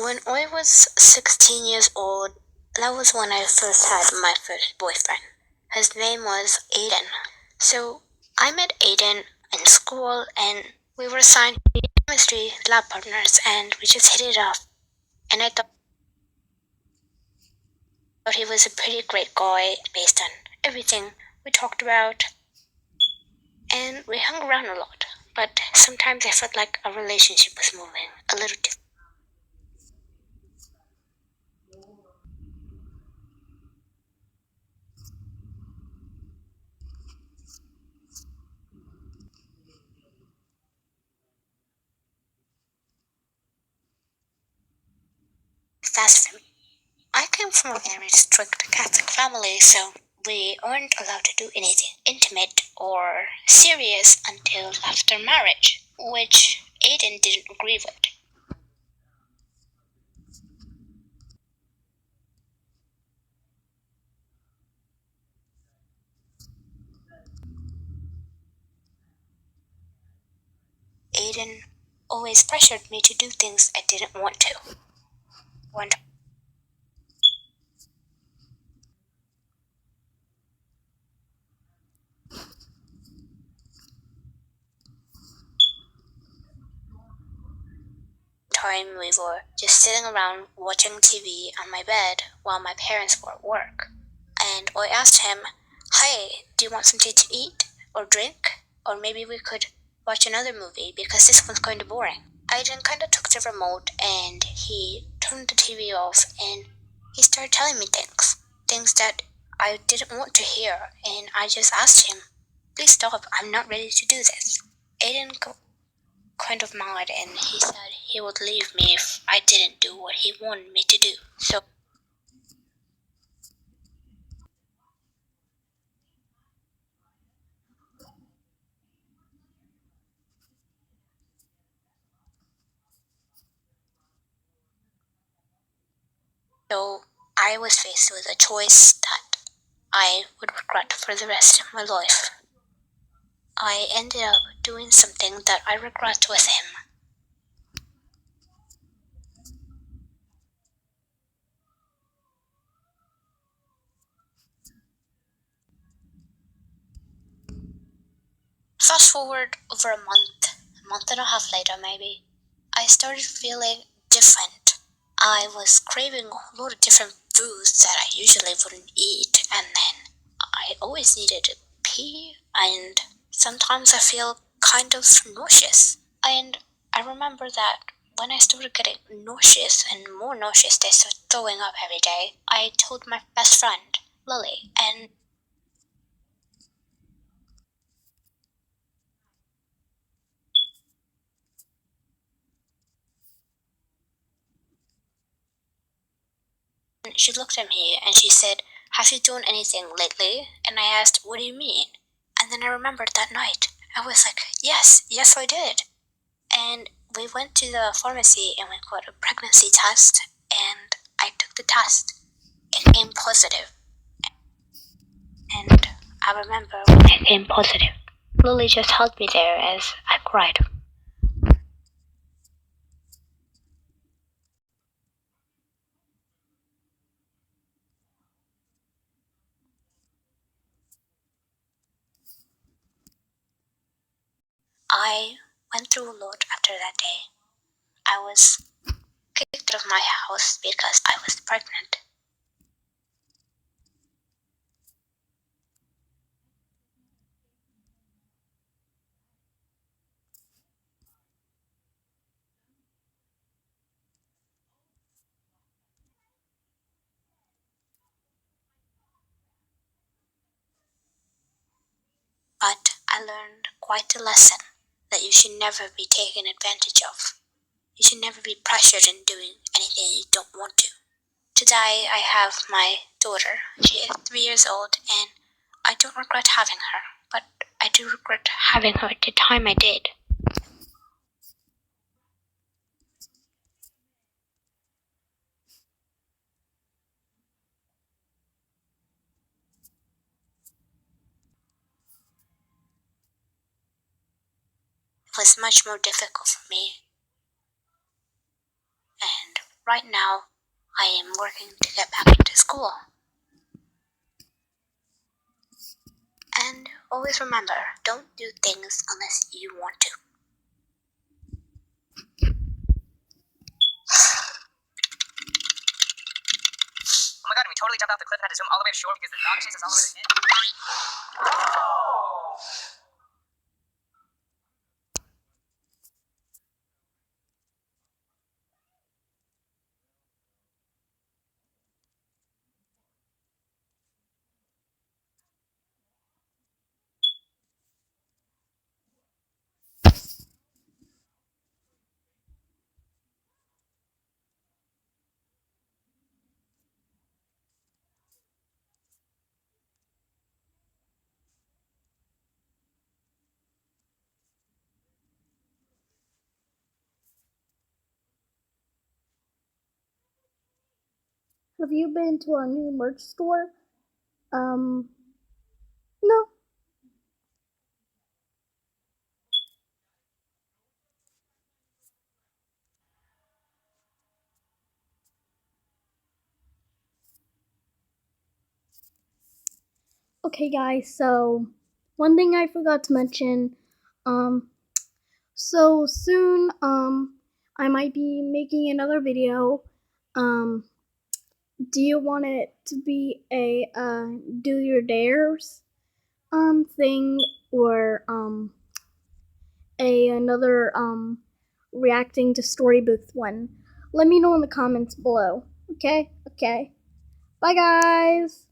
When I was 16 years old, that was when I first had my first boyfriend. His name was Aiden. So I met Aiden in school and we were assigned to be chemistry lab partners and we just hit it off. And I thought he was a pretty great guy based on everything we talked about. And we hung around a lot. But sometimes I felt like our relationship was moving a little too fast for me. I came from a very strict Catholic family, so we weren't allowed to do anything intimate or serious until after marriage, which Aiden didn't agree with. Aiden always pressured me to do things I didn't want to. One time we were just sitting around watching TV on my bed while my parents were at work. And I asked him, "Hey, do you want something to eat or drink? Or maybe we could watch another movie because this one's kind of boring." Aiden kind of took the remote and he turned the TV off and he started telling me things that I didn't want to hear. And I just asked him, "Please stop, I'm not ready to do this." Aiden got kind of mad and he said he would leave me if I didn't do what he wanted me to do. So I was faced with a choice that I would regret for the rest of my life. I ended up doing something that I regret with him. Fast forward over a month and a half later maybe, I started feeling different. I was craving a lot of different foods that I usually wouldn't eat, and then I always needed to pee, and sometimes I feel kind of nauseous. And I remember that when I started getting nauseous and more nauseous, I started throwing up every day. I told my best friend, Lily, and she looked at me and she said, "Have you done anything lately?" And I asked, "What do you mean?" And then I remembered that night. I was like, yes, I did. And we went to the pharmacy and we got a pregnancy test, and I took the test. It came positive. And I remember when it came positive, Lily just held me there as I cried. I went through a lot after that day. I was kicked out of my house because I was pregnant. But I learned quite a lesson that you should never be taken advantage of. You should never be pressured in doing anything you don't want to. Today I have my daughter. She is 3 years old and I don't regret having her, but I do regret having her at the time I did. It was much more difficult for me, and right now I am working to get back into school. And always remember, don't do things unless you want to. Oh my god, and we totally jumped off the cliff and had to zoom all the way to shore because the dog chased us all the way to the end. Have you been to our new merch store? No. Okay, guys, so one thing I forgot to mention, so soon, I might be making another video. Do you want it to be a, do your dares, thing, or, another, reacting to Storybooth one? Let me know in the comments below. Okay? Okay. Bye, guys!